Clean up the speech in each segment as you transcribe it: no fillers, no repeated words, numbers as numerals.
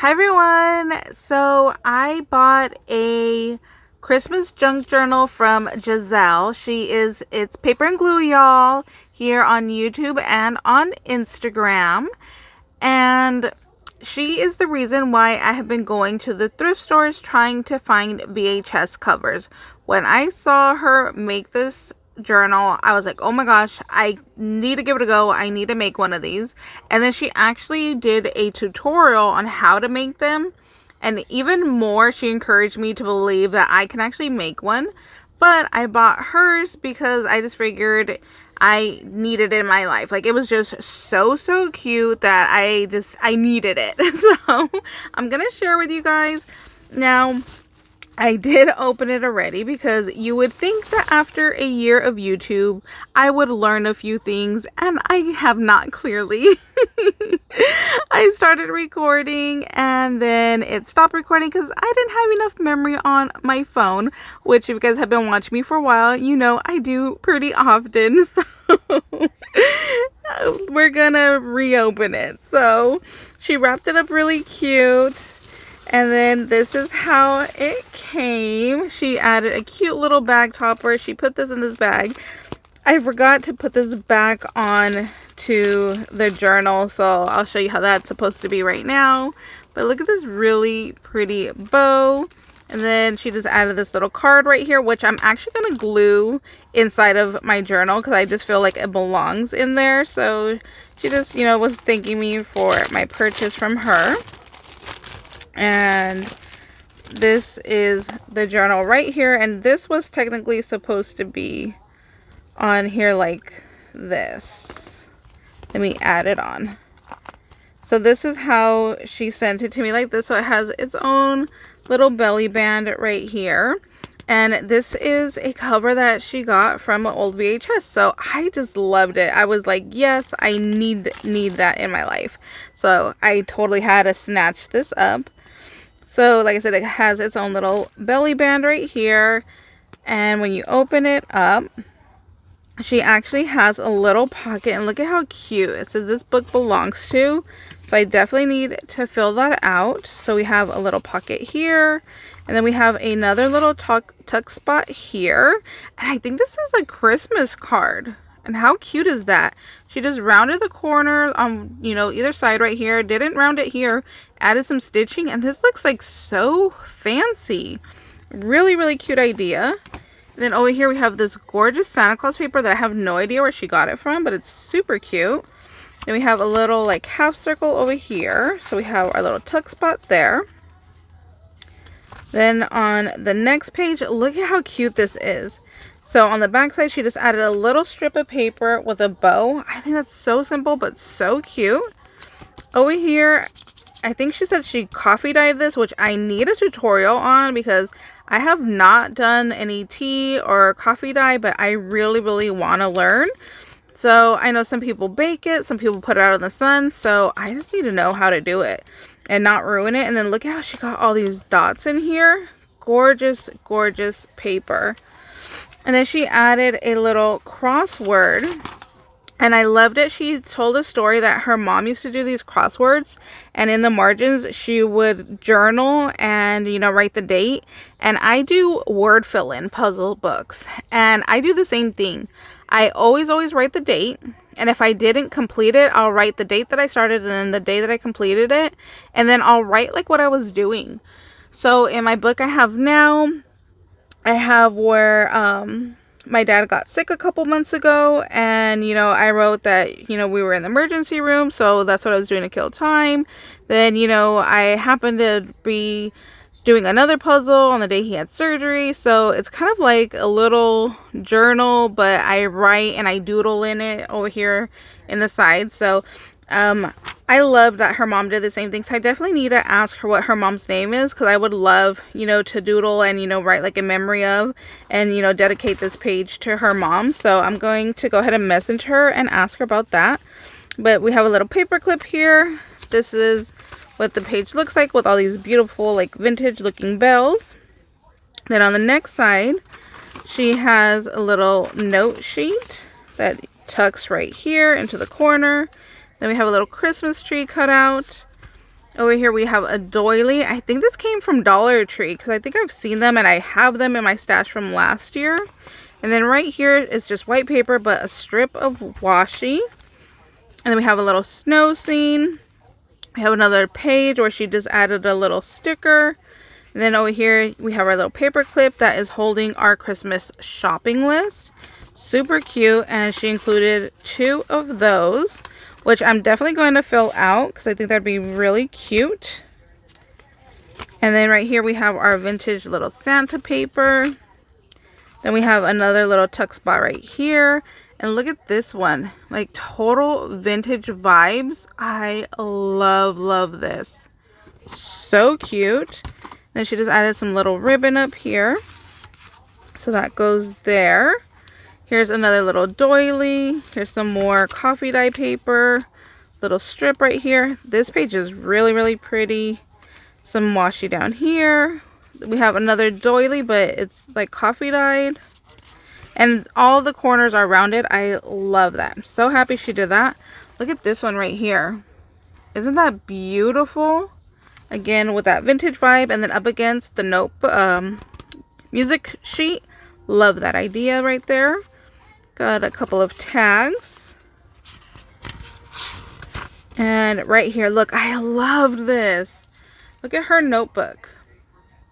Hi everyone! So I bought a Christmas junk journal from Giselle. It's paper and glue, y'all, here on YouTube and on Instagram. And she is the reason why I have been going to the thrift stores trying to find VHS covers. When I saw her make this journal, I was like, oh my gosh, I need to give it a go. I need to make one of these. And then she actually did a tutorial on how to make them. And even more, she encouraged me to believe that I can actually make one. But I bought hers because I just figured I needed it in my life. Like, it was just so cute that I needed it. So I'm gonna share with you guys. Now, I did open it already because you would think that after a year of YouTube, I would learn a few things, and I have not, clearly. I started recording and then it stopped recording because I didn't have enough memory on my phone, which if you guys have been watching me for a while, you know I do pretty often. So we're gonna reopen it. So she wrapped it up really cute. And then this is how it came. She added a cute little bag topper. She put this in this bag. I forgot to put this back on to the journal, so I'll show you how that's supposed to be right now. But look at this really pretty bow. And then she just added this little card right here, which I'm actually going to glue inside of my journal because I just feel like it belongs in there. So she just, was thanking me for my purchase from her. And this is the journal right here, and this was technically supposed to be on here like this. Let me add it on. So this is how she sent it to me, like this. So it has its own little belly band right here, and this is a cover that she got from an old VHS. So I just loved it. I was like, yes, I need that in my life. So I totally had to snatch this up. So like I said, it has its own little belly band right here. And when you open it up, she actually has a little pocket. And look at how cute. It says this book belongs to. So I definitely need to fill that out. So we have a little pocket here. And then we have another little tuck spot here. And I think this is a Christmas card. And how cute is that? She just rounded the corner on, either side right here. Didn't round it here. Added some stitching. And this looks like so fancy. Really cute idea. And then over here we have this gorgeous Santa Claus paper that I have no idea where she got it from. But it's super cute. Then we have a little like half circle over here. So we have our little tuck spot there. Then on the next page, look at how cute this is. So on the back side, she just added a little strip of paper with a bow. I think that's so simple, but so cute. Over here, I think she said she coffee dyed this, which I need a tutorial on because I have not done any tea or coffee dye, but I really want to learn. So I know some people bake it, some people put it out in the sun. So I just need to know how to do it and not ruin it. And then look at how she got all these dots in here. Gorgeous paper. And then she added a little crossword, and I loved it. She told a story that her mom used to do these crosswords, and in the margins she would journal and write the date. And I do word fill-in puzzle books, and I do the same thing. I always write the date, and if I didn't complete it, I'll write the date that I started and then the day that I completed it, and then I'll write like what I was doing. So in my book I have now, I have where my dad got sick a couple months ago, and I wrote that we were in the emergency room, so that's what I was doing to kill time. Then I happened to be doing another puzzle on the day he had surgery, so it's kind of like a little journal, but I write and I doodle in it over here in the side. So I love that her mom did the same thing. So I definitely need to ask her what her mom's name is, because I would love, to doodle and, write like a memory of and, dedicate this page to her mom. So I'm going to go ahead and message her and ask her about that. But we have a little paper clip here. This is what the page looks like with all these beautiful like vintage looking bells. Then on the next side, she has a little note sheet that tucks right here into the corner. Then we have a little Christmas tree cut out. Over here we have a doily. I think this came from Dollar Tree because I think I've seen them and I have them in my stash from last year. And then right here is just white paper but a strip of washi. And then we have a little snow scene. We have another page where she just added a little sticker. And then over here we have our little paper clip that is holding our Christmas shopping list. Super cute, and she included 2 of those, which I'm definitely going to fill out because I think that'd be really cute. And then right here we have our vintage little Santa paper. Then we have another little tuck spot right here. And look at this one, like total vintage vibes. I love this. So cute. Then she just added some little ribbon up here. So that goes there. Here's another little doily. Here's some more coffee dye paper. Little strip right here. This page is really pretty. Some washi down here. We have another doily, but it's like coffee dyed. And all the corners are rounded. I love that. I'm so happy she did that. Look at this one right here. Isn't that beautiful? Again, with that vintage vibe, and then up against the note music sheet. Love that idea right there. Got a couple of tags. And right here, look, I loved this. Look at her notebook.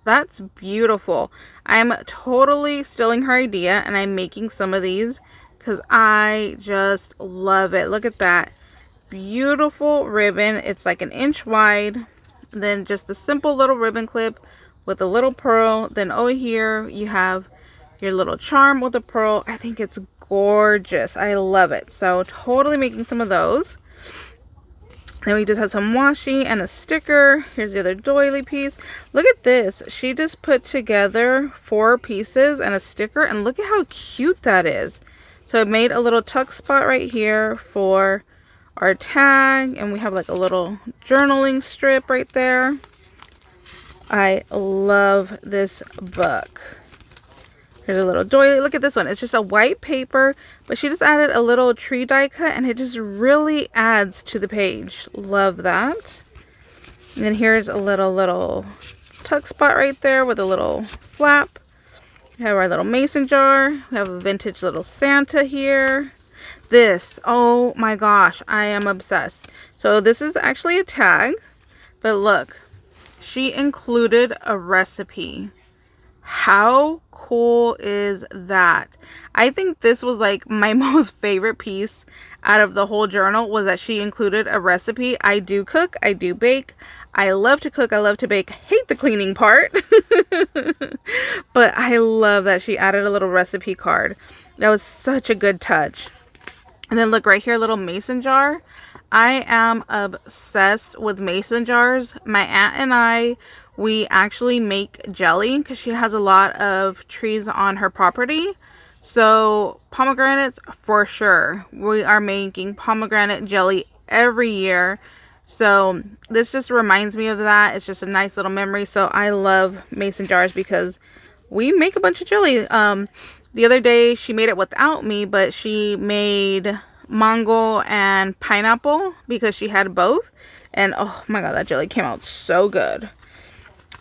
That's beautiful. I'm totally stealing her idea and I'm making some of these because I just love it. Look at that. Beautiful ribbon. It's like 1 inch wide. Then just a simple little ribbon clip with a little pearl. Then over here you have your little charm with a pearl. I think it's gorgeous. I love it. So totally making some of those. Then we just had some washi and a sticker. Here's the other doily piece. Look at this. She just put together 4 pieces and a sticker. And look at how cute that is. So it made a little tuck spot right here for our tag. And we have like a little journaling strip right there. I love this book. Here's a little doily. Look at this one. It's just a white paper, but she just added a little tree die cut and it just really adds to the page. Love that. And then here's a little tuck spot right there with a little flap. We have our little mason jar. We have a vintage little Santa here. This, oh my gosh, I am obsessed. So this is actually a tag, but look, she included a recipe. How cool is that? I think this was like my most favorite piece out of the whole journal, was that she included a recipe. I do cook, I do bake. I love to cook, I love to bake. Hate the cleaning part. But I love that she added a little recipe card. That was such a good touch. And then look right here, little mason jar. I am obsessed with mason jars. My aunt and I, we actually make jelly because she has a lot of trees on her property. So pomegranates for sure. We are making pomegranate jelly every year. So this just reminds me of that. It's just a nice little memory. So I love mason jars because we make a bunch of jelly. The other day she made it without me, but she made mango and pineapple because she had both. And oh my god, that jelly came out so good.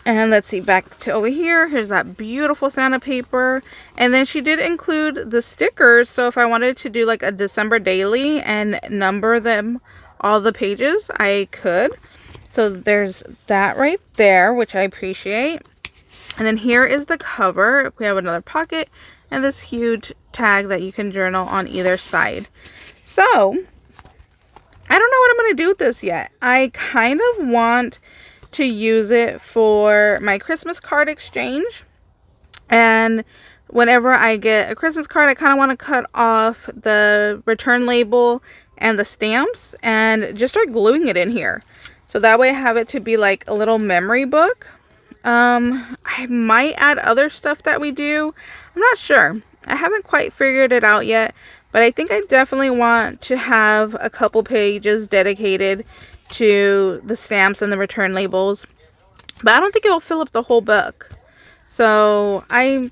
And let's see, back to over here. Here's that beautiful Santa paper. And then she did include the stickers. So if I wanted to do like a December daily and number them, all the pages, I could. So there's that right there, which I appreciate. And then here is the cover. We have another pocket and this huge tag that you can journal on either side. So I don't know what I'm going to do with this yet. I kind of want to use it for my Christmas card exchange. And whenever I get a Christmas card, I kind of want to cut off the return label and the stamps and just start gluing it in here. So that way I have it to be like a little memory book. I might add other stuff that we do. I'm not sure. I haven't quite figured it out yet, but I think I definitely want to have a couple pages dedicated to the stamps and the return labels, but I don't think it will fill up the whole book. So I'm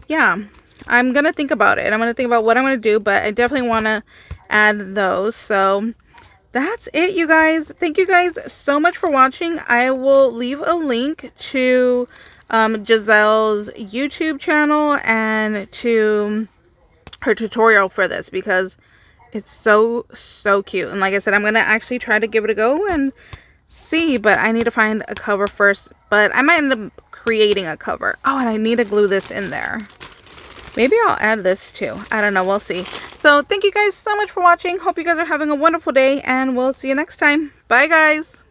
gonna think about it. I'm gonna think about what I'm gonna do, but I definitely want to add those. So that's it, you guys. Thank you guys so much for watching. I will leave a link to Giselle's YouTube channel and to her tutorial for this because it's so cute. And like I said, I'm gonna actually try to give it a go and see, but I need to find a cover first. But I might end up creating a cover. Oh, and I need to glue this in there. Maybe I'll add this too. I don't know. We'll see. So thank you guys so much for watching. Hope you guys are having a wonderful day, and we'll see you next time. Bye, guys.